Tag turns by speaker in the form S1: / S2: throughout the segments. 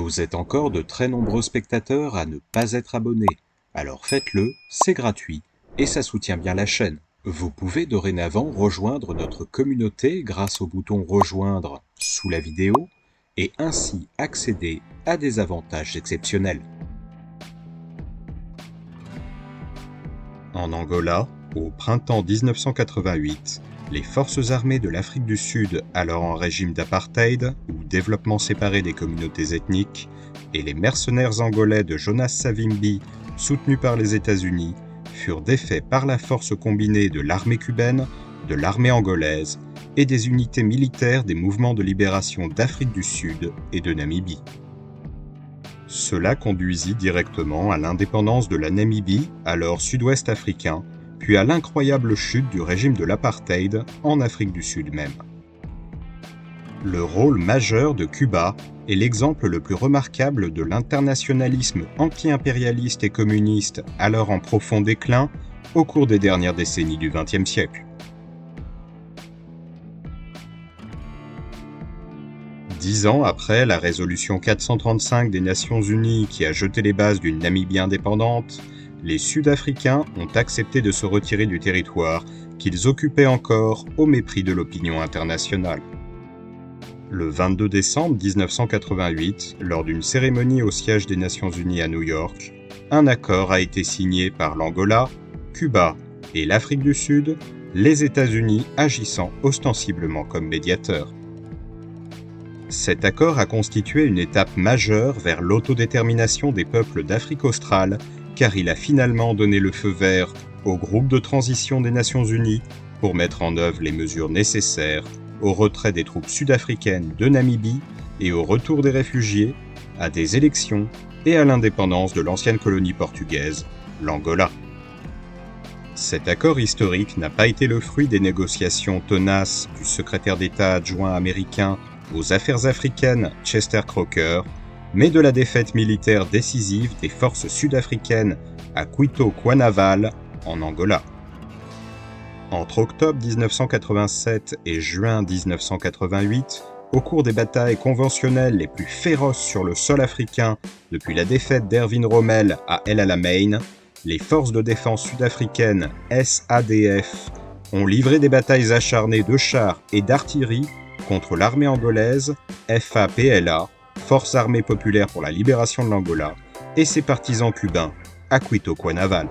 S1: Vous êtes encore de très nombreux spectateurs à ne pas être abonnés. Alors faites-le, c'est gratuit et ça soutient bien la chaîne. Vous pouvez dorénavant rejoindre notre communauté grâce au bouton rejoindre sous la vidéo et ainsi accéder à des avantages exceptionnels. En Angola, au printemps 1988, les forces armées de l'Afrique du Sud, alors en régime d'apartheid ou développement séparé des communautés ethniques, et les mercenaires angolais de Jonas Savimbi, soutenus par les États-Unis, furent défaits par la force combinée de l'armée cubaine, de l'armée angolaise et des unités militaires des mouvements de libération d'Afrique du Sud et de Namibie. Cela conduisit directement à l'indépendance de la Namibie, alors sud-ouest africain, puis à l'incroyable chute du régime de l'apartheid en Afrique du Sud même. Le rôle majeur de Cuba est l'exemple le plus remarquable de l'internationalisme anti-impérialiste et communiste, alors en profond déclin, au cours des dernières décennies du XXe siècle. 10 ans après la résolution 435 des Nations Unies qui a jeté les bases d'une Namibie indépendante, les Sud-Africains ont accepté de se retirer du territoire qu'ils occupaient encore au mépris de l'opinion internationale. Le 22 décembre 1988, lors d'une cérémonie au siège des Nations Unies à New York, un accord a été signé par l'Angola, Cuba et l'Afrique du Sud, les États-Unis agissant ostensiblement comme médiateurs. Cet accord a constitué une étape majeure vers l'autodétermination des peuples d'Afrique australe, car il a finalement donné le feu vert au groupe de transition des Nations Unies pour mettre en œuvre les mesures nécessaires au retrait des troupes sud-africaines de Namibie et au retour des réfugiés, à des élections et à l'indépendance de l'ancienne colonie portugaise, l'Angola. Cet accord historique n'a pas été le fruit des négociations tenaces du secrétaire d'État adjoint américain aux affaires africaines Chester Crocker, mais de la défaite militaire décisive des forces sud-africaines à Cuito-Cuanavale, en Angola. Entre octobre 1987 et juin 1988, au cours des batailles conventionnelles les plus féroces sur le sol africain depuis la défaite d'Erwin Rommel à El Alamein, les forces de défense sud-africaines SADF ont livré des batailles acharnées de chars et d'artillerie contre l'armée angolaise FAPLA, Force armée populaire pour la libération de l'Angola, et ses partisans cubains à Cuito-Cuanavale.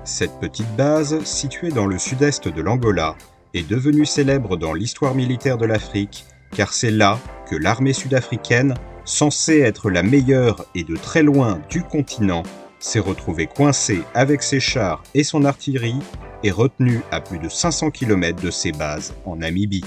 S1: Cette petite base, située dans le sud-est de l'Angola, est devenue célèbre dans l'histoire militaire de l'Afrique, car c'est là que l'armée sud-africaine, censée être la meilleure et de très loin du continent, s'est retrouvée coincée avec ses chars et son artillerie et retenue à plus de 500 km de ses bases en Namibie.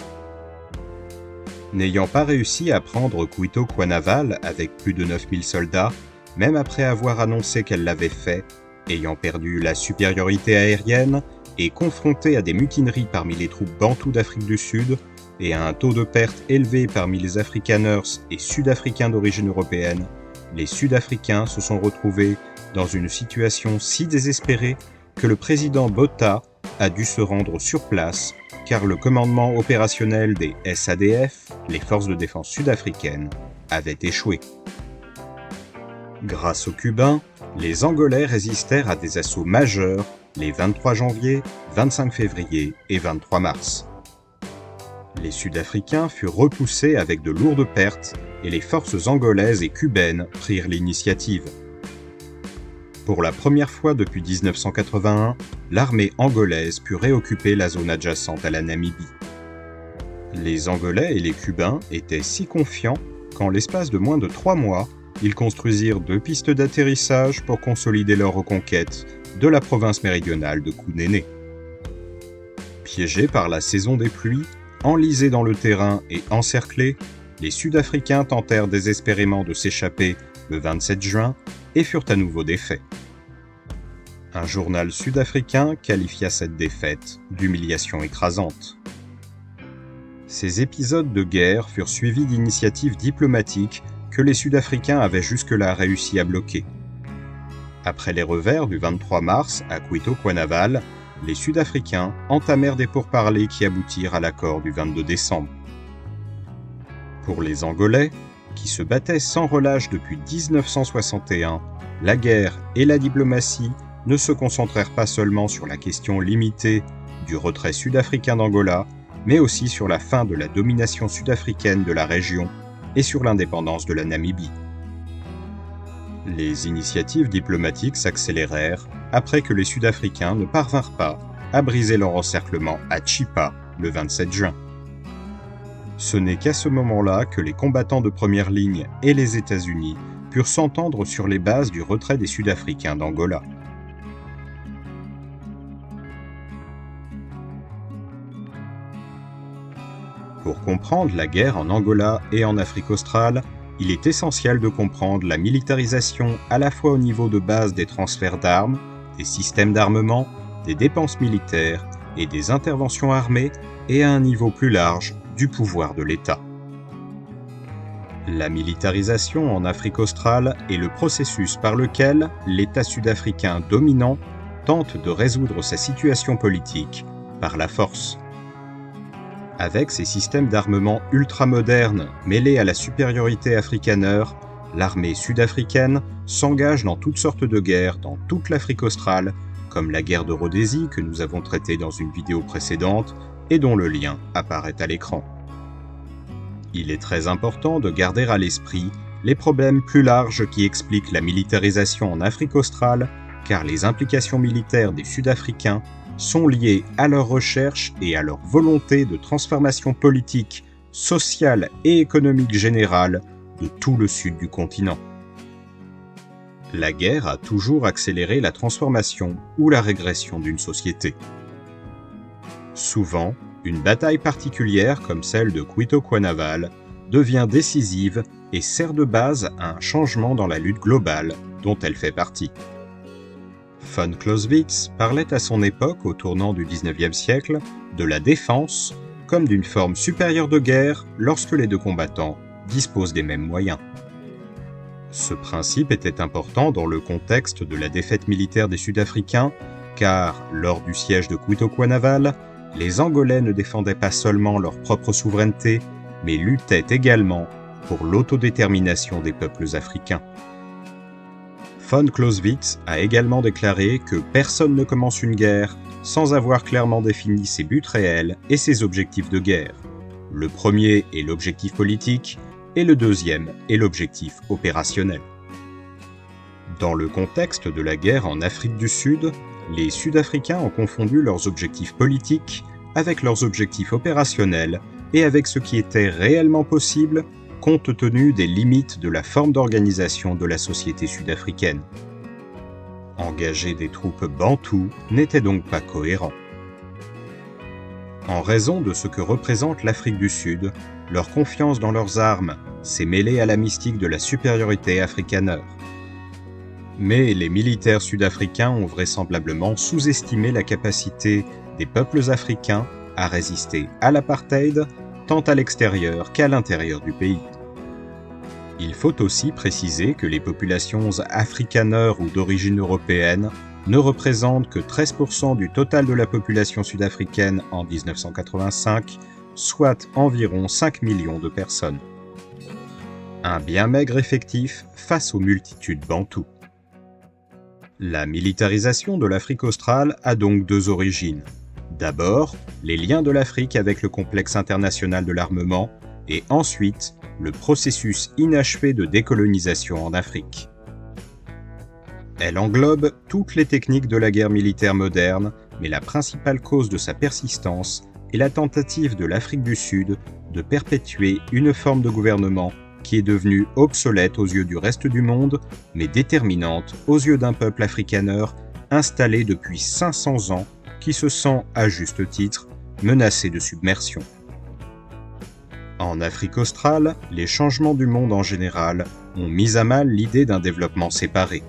S1: N'ayant pas réussi à prendre Cuito-Cuanavale avec plus de 9000 soldats, même après avoir annoncé qu'elle l'avait fait, ayant perdu la supériorité aérienne et confrontée à des mutineries parmi les troupes bantoues d'Afrique du Sud et à un taux de perte élevé parmi les Afrikaners et Sud-Africains d'origine européenne, les Sud-Africains se sont retrouvés dans une situation si désespérée que le président Botha a dû se rendre sur place car le commandement opérationnel des SADF, les forces de défense sud-africaines, avait échoué. Grâce aux Cubains, les Angolais résistèrent à des assauts majeurs les 23 janvier, 25 février et 23 mars. Les Sud-Africains furent repoussés avec de lourdes pertes et les forces angolaises et cubaines prirent l'initiative. Pour la première fois depuis 1981, l'armée angolaise put réoccuper la zone adjacente à la Namibie. Les Angolais et les Cubains étaient si confiants qu'en l'espace de moins de 3 mois, ils construisirent 2 pistes d'atterrissage pour consolider leur reconquête de la province méridionale de Cunene. Piégés par la saison des pluies, enlisés dans le terrain et encerclés, les Sud-Africains tentèrent désespérément de s'échapper le 27 juin et furent à nouveau défaits. Un journal sud-africain qualifia cette défaite d'humiliation écrasante. Ces épisodes de guerre furent suivis d'initiatives diplomatiques que les Sud-Africains avaient jusque-là réussi à bloquer. Après les revers du 23 mars à Cuito-Cuanavale, les Sud-Africains entamèrent des pourparlers qui aboutirent à l'accord du 22 décembre. Pour les Angolais, qui se battaient sans relâche depuis 1961, la guerre et la diplomatie ne se concentrèrent pas seulement sur la question limitée du retrait sud-africain d'Angola, mais aussi sur la fin de la domination sud-africaine de la région et sur l'indépendance de la Namibie. Les initiatives diplomatiques s'accélérèrent après que les Sud-Africains ne parvinrent pas à briser leur encerclement à Chippa le 27 juin. Ce n'est qu'à ce moment-là que les combattants de première ligne et les États-Unis purent s'entendre sur les bases du retrait des Sud-Africains d'Angola. Pour comprendre la guerre en Angola et en Afrique australe, il est essentiel de comprendre la militarisation à la fois au niveau de base des transferts d'armes, des systèmes d'armement, des dépenses militaires et des interventions armées, et à un niveau plus large du pouvoir de l'État. La militarisation en Afrique australe est le processus par lequel l'État sud-africain dominant tente de résoudre sa situation politique par la force. Avec ses systèmes d'armement ultramodernes mêlés à la supériorité afrikaneur, l'armée sud-africaine s'engage dans toutes sortes de guerres dans toute l'Afrique australe, comme la guerre de Rhodésie que nous avons traitée dans une vidéo précédente et dont le lien apparaît à l'écran. Il est très important de garder à l'esprit les problèmes plus larges qui expliquent la militarisation en Afrique australe, car les implications militaires des Sud-Africains sont liées à leur recherche et à leur volonté de transformation politique, sociale et économique générale de tout le sud du continent. La guerre a toujours accéléré la transformation ou la régression d'une société. Souvent, une bataille particulière comme celle de Cuito-Cuanavale devient décisive et sert de base à un changement dans la lutte globale dont elle fait partie. Von Clausewitz parlait à son époque, au tournant du XIXe siècle, de la défense comme d'une forme supérieure de guerre lorsque les deux combattants disposent des mêmes moyens. Ce principe était important dans le contexte de la défaite militaire des Sud-Africains, car, lors du siège de Cuito-Cuanavale, les Angolais ne défendaient pas seulement leur propre souveraineté, mais luttaient également pour l'autodétermination des peuples africains. Von Clausewitz a également déclaré que personne ne commence une guerre sans avoir clairement défini ses buts réels et ses objectifs de guerre. Le premier est l'objectif politique et le deuxième est l'objectif opérationnel. Dans le contexte de la guerre en Afrique du Sud, les Sud-Africains ont confondu leurs objectifs politiques avec leurs objectifs opérationnels et avec ce qui était réellement possible compte tenu des limites de la forme d'organisation de la société sud-africaine. Engager des troupes bantoues n'était donc pas cohérent. En raison de ce que représente l'Afrique du Sud, leur confiance dans leurs armes s'est mêlée à la mystique de la supériorité afrikaneur. Mais les militaires sud-africains ont vraisemblablement sous-estimé la capacité des peuples africains à résister à l'apartheid, tant à l'extérieur qu'à l'intérieur du pays. Il faut aussi préciser que les populations afrikaneurs ou d'origine européenne ne représentent que 13% du total de la population sud-africaine en 1985, soit environ 5 millions de personnes. Un bien maigre effectif face aux multitudes bantoues. La militarisation de l'Afrique australe a donc deux origines. D'abord, les liens de l'Afrique avec le complexe international de l'armement, et ensuite, le processus inachevé de décolonisation en Afrique. Elle englobe toutes les techniques de la guerre militaire moderne, mais la principale cause de sa persistance est la tentative de l'Afrique du Sud de perpétuer une forme de gouvernement qui est devenue obsolète aux yeux du reste du monde, mais déterminante aux yeux d'un peuple afrikaneur installé depuis 500 ans qui se sent, à juste titre, menacé de submersion. En Afrique australe, les changements du monde en général ont mis à mal l'idée d'un développement séparé.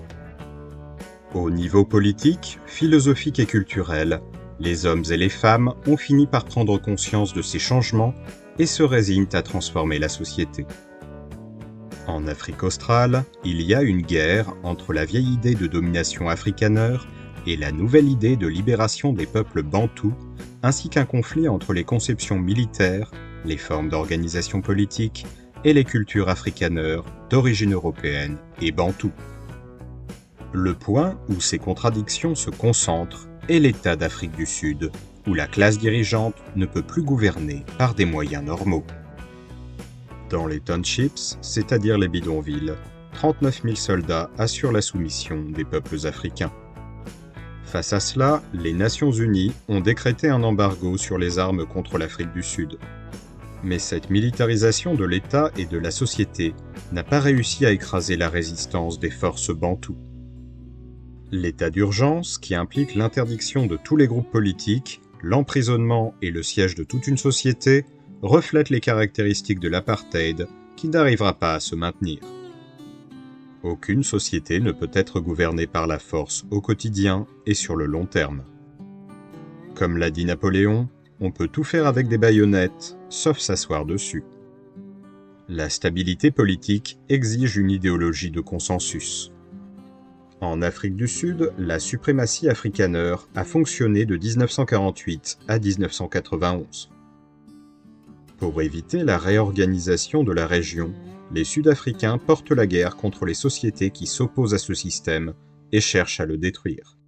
S1: Au niveau politique, philosophique et culturel, les hommes et les femmes ont fini par prendre conscience de ces changements et se résignent à transformer la société. En Afrique australe, il y a une guerre entre la vieille idée de domination afrikaneur et la nouvelle idée de libération des peuples bantous, ainsi qu'un conflit entre les conceptions militaires, les formes d'organisation politique et les cultures afrikaners d'origine européenne et bantoue. Le point où ces contradictions se concentrent est l'État d'Afrique du Sud, où la classe dirigeante ne peut plus gouverner par des moyens normaux. Dans les townships, c'est-à-dire les bidonvilles, 39 000 soldats assurent la soumission des peuples africains. Face à cela, les Nations Unies ont décrété un embargo sur les armes contre l'Afrique du Sud. Mais cette militarisation de l'État et de la société n'a pas réussi à écraser la résistance des forces bantoues. L'état d'urgence, qui implique l'interdiction de tous les groupes politiques, l'emprisonnement et le siège de toute une société, reflète les caractéristiques de l'apartheid qui n'arrivera pas à se maintenir. Aucune société ne peut être gouvernée par la force au quotidien et sur le long terme. Comme l'a dit Napoléon, on peut tout faire avec des baïonnettes, sauf s'asseoir dessus. La stabilité politique exige une idéologie de consensus. En Afrique du Sud, la suprématie afrikaner a fonctionné de 1948 à 1991. Pour éviter la réorganisation de la région, les Sud-Africains portent la guerre contre les sociétés qui s'opposent à ce système et cherchent à le détruire.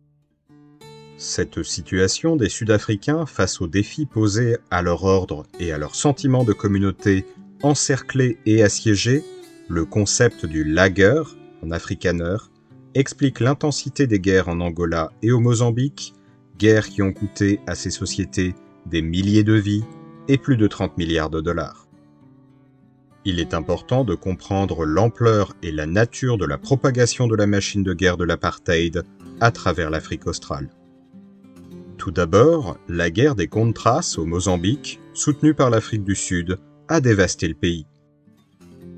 S1: Cette situation des Sud-Africains face aux défis posés à leur ordre et à leur sentiment de communauté encerclée et assiégée, le concept du lager, en afrikaner, explique l'intensité des guerres en Angola et au Mozambique, guerres qui ont coûté à ces sociétés des milliers de vies et plus de 30 milliards de dollars. Il est important de comprendre l'ampleur et la nature de la propagation de la machine de guerre de l'apartheid à travers l'Afrique australe. Tout d'abord, la guerre des Contras au Mozambique, soutenue par l'Afrique du Sud, a dévasté le pays.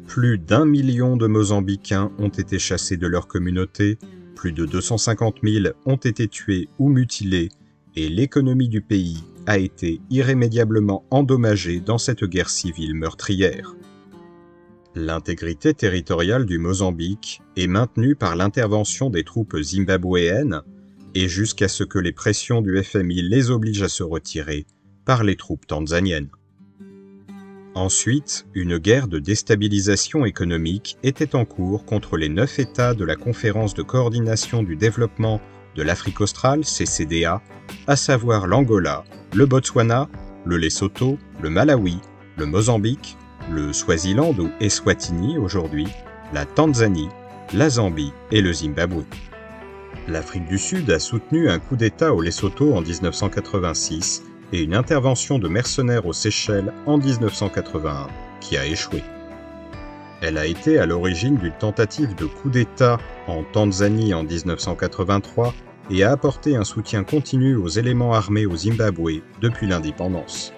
S1: Plus d'1 million de Mozambicains ont été chassés de leur communauté, plus de 250 000 ont été tués ou mutilés, et l'économie du pays a été irrémédiablement endommagée dans cette guerre civile meurtrière. L'intégrité territoriale du Mozambique est maintenue par l'intervention des troupes zimbabwéennes et jusqu'à ce que les pressions du FMI les obligent à se retirer par les troupes tanzaniennes. Ensuite, une guerre de déstabilisation économique était en cours contre les 9 États de la Conférence de coordination du développement de l'Afrique australe, CCDA, à savoir l'Angola, le Botswana, le Lesotho, le Malawi, le Mozambique, le Swaziland ou Eswatini aujourd'hui, la Tanzanie, la Zambie et le Zimbabwe. L'Afrique du Sud a soutenu un coup d'État au Lesotho en 1986 et une intervention de mercenaires aux Seychelles en 1981, qui a échoué. Elle a été à l'origine d'une tentative de coup d'État en Tanzanie en 1983 et a apporté un soutien continu aux éléments armés au Zimbabwe depuis l'indépendance.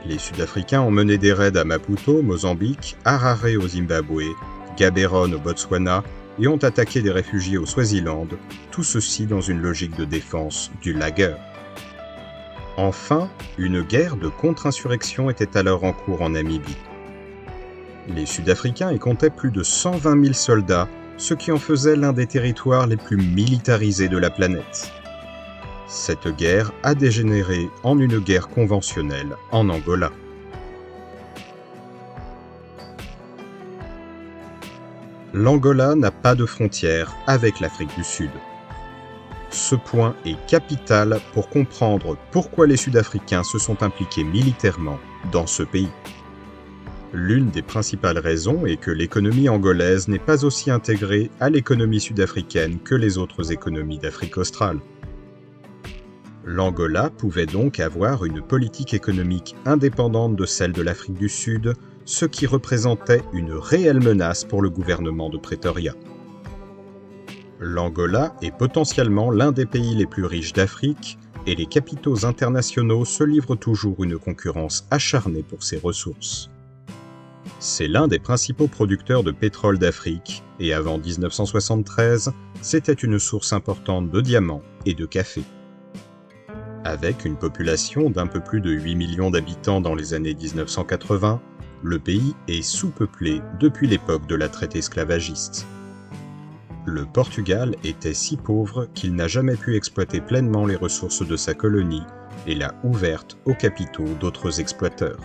S1: Les Sud-Africains ont mené des raids à Maputo, Mozambique, Harare au Zimbabwe, Gaborone au Botswana et ont attaqué des réfugiés au Swaziland, tout ceci dans une logique de défense du lager. Enfin, une guerre de contre-insurrection était alors en cours en Namibie. Les Sud-Africains y comptaient plus de 120 000 soldats, ce qui en faisait l'un des territoires les plus militarisés de la planète. Cette guerre a dégénéré en une guerre conventionnelle en Angola. L'Angola n'a pas de frontière avec l'Afrique du Sud. Ce point est capital pour comprendre pourquoi les Sud-Africains se sont impliqués militairement dans ce pays. L'une des principales raisons est que l'économie angolaise n'est pas aussi intégrée à l'économie sud-africaine que les autres économies d'Afrique australe. L'Angola pouvait donc avoir une politique économique indépendante de celle de l'Afrique du Sud, ce qui représentait une réelle menace pour le gouvernement de Pretoria. L'Angola est potentiellement l'un des pays les plus riches d'Afrique et les capitaux internationaux se livrent toujours une concurrence acharnée pour ses ressources. C'est l'un des principaux producteurs de pétrole d'Afrique et avant 1973, c'était une source importante de diamants et de café. Avec une population d'un peu plus de 8 millions d'habitants dans les années 1980, le pays est sous-peuplé depuis l'époque de la traite esclavagiste. Le Portugal était si pauvre qu'il n'a jamais pu exploiter pleinement les ressources de sa colonie et l'a ouverte aux capitaux d'autres exploiteurs.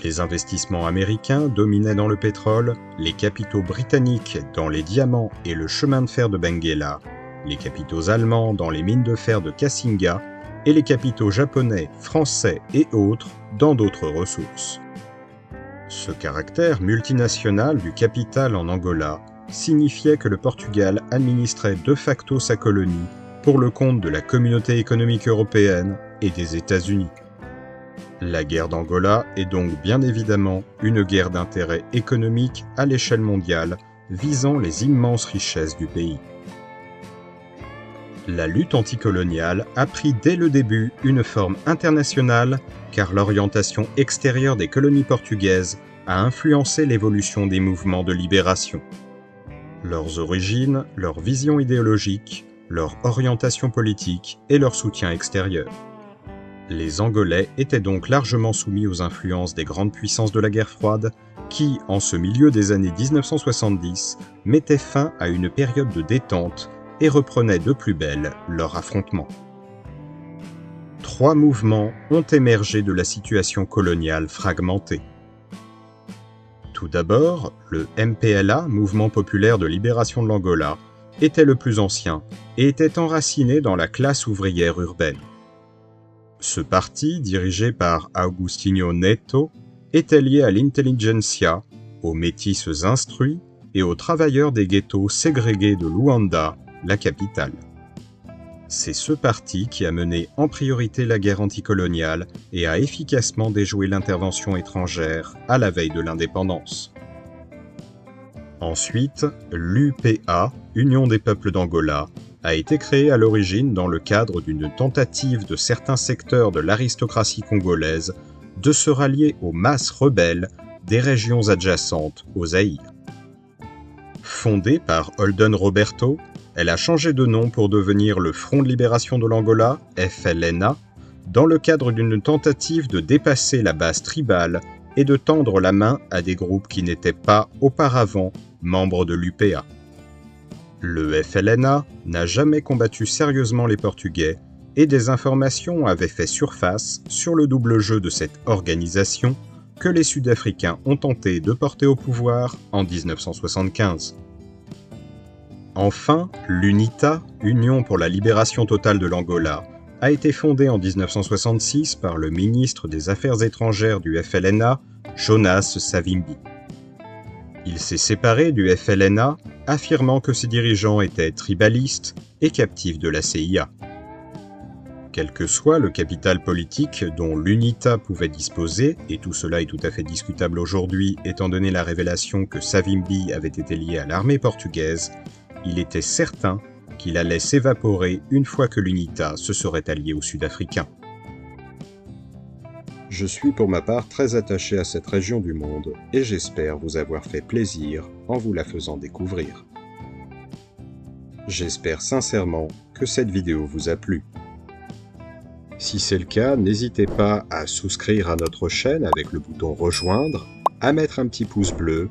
S1: Les investissements américains dominaient dans le pétrole, les capitaux britanniques dans les diamants et le chemin de fer de Benguela, les capitaux allemands dans les mines de fer de Cassinga et les capitaux japonais, français et autres dans d'autres ressources. Ce caractère multinational du capital en Angola signifiait que le Portugal administrait de facto sa colonie pour le compte de la Communauté économique européenne et des États-Unis. La guerre d'Angola est donc bien évidemment une guerre d'intérêt économique à l'échelle mondiale visant les immenses richesses du pays. La lutte anticoloniale a pris dès le début une forme internationale car l'orientation extérieure des colonies portugaises a influencé l'évolution des mouvements de libération. Leurs origines, leur vision idéologique, leur orientation politique et leur soutien extérieur. Les Angolais étaient donc largement soumis aux influences des grandes puissances de la guerre froide qui, en ce milieu des années 1970, mettaient fin à une période de détente et reprenaient de plus belle leur affrontement. 3 mouvements ont émergé de la situation coloniale fragmentée. Tout d'abord, le MPLA, Mouvement populaire de libération de l'Angola, était le plus ancien et était enraciné dans la classe ouvrière urbaine. Ce parti, dirigé par Agostinho Neto, était lié à l'intelligentsia, aux métis instruits et aux travailleurs des ghettos ségrégués de Luanda, la capitale. C'est ce parti qui a mené en priorité la guerre anticoloniale et a efficacement déjoué l'intervention étrangère à la veille de l'indépendance. Ensuite, l'UPA, Union des peuples d'Angola, a été créé à l'origine dans le cadre d'une tentative de certains secteurs de l'aristocratie congolaise de se rallier aux masses rebelles des régions adjacentes au Zaïre. Fondée par Holden Roberto, elle a changé de nom pour devenir le Front de libération de l'Angola, FLNA, dans le cadre d'une tentative de dépasser la base tribale et de tendre la main à des groupes qui n'étaient pas auparavant membres de l'UPA. Le FLNA n'a jamais combattu sérieusement les Portugais et des informations avaient fait surface sur le double jeu de cette organisation que les Sud-Africains ont tenté de porter au pouvoir en 1975. Enfin, l'UNITA, Union pour la libération totale de l'Angola, a été fondée en 1966 par le ministre des Affaires étrangères du FLNA, Jonas Savimbi. Il s'est séparé du FLNA, affirmant que ses dirigeants étaient tribalistes et captifs de la CIA. Quel que soit le capital politique dont l'UNITA pouvait disposer, et tout cela est tout à fait discutable aujourd'hui étant donné la révélation que Savimbi avait été lié à l'armée portugaise, il était certain qu'il allait s'évaporer une fois que l'UNITA se serait allié aux Sud-Africains. Je suis pour ma part très attaché à cette région du monde et j'espère vous avoir fait plaisir en vous la faisant découvrir. J'espère sincèrement que cette vidéo vous a plu. Si c'est le cas, n'hésitez pas à souscrire à notre chaîne avec le bouton rejoindre, à mettre un petit pouce bleu,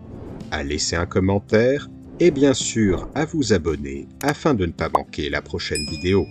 S1: à laisser un commentaire et bien sûr à vous abonner afin de ne pas manquer la prochaine vidéo.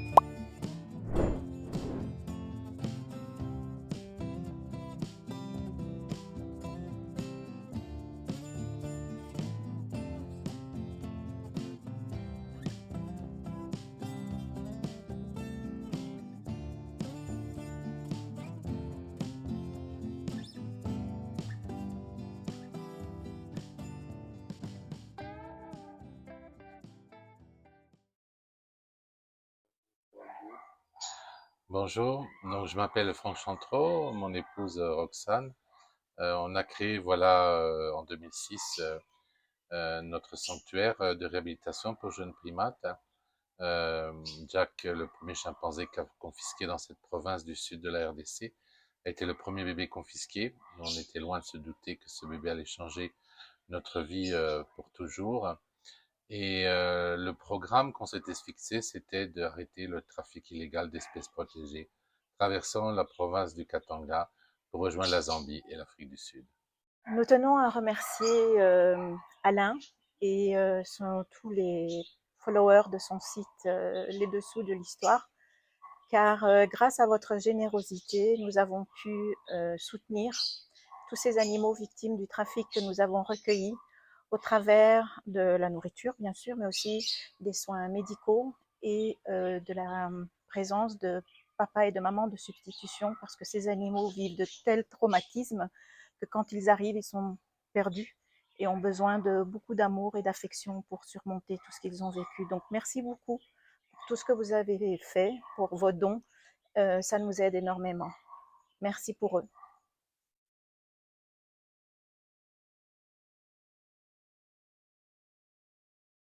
S2: Bonjour, donc je m'appelle Franck Chantreau, mon épouse Roxane. On a créé en 2006 notre sanctuaire de réhabilitation pour jeunes primates. Euh, Jack, le premier chimpanzé confisqué dans cette province du sud de la RDC, a été le premier bébé confisqué. On était loin de se douter que ce bébé allait changer notre vie pour toujours. Et le programme qu'on s'était fixé, c'était d'arrêter le trafic illégal d'espèces protégées, traversant la province du Katanga pour rejoindre la Zambie et l'Afrique du Sud.
S3: Nous tenons à remercier Alain et tous les followers de son site Les Dessous de l'Histoire, car grâce à votre générosité, nous avons pu soutenir tous ces animaux victimes du trafic que nous avons recueillis au travers de la nourriture, bien sûr, mais aussi des soins médicaux et de la présence de papa et de maman de substitution, parce que ces animaux vivent de tels traumatismes que quand ils arrivent, ils sont perdus et ont besoin de beaucoup d'amour et d'affection pour surmonter tout ce qu'ils ont vécu. Donc merci beaucoup pour tout ce que vous avez fait, pour vos dons. Ça nous aide énormément. Merci pour eux.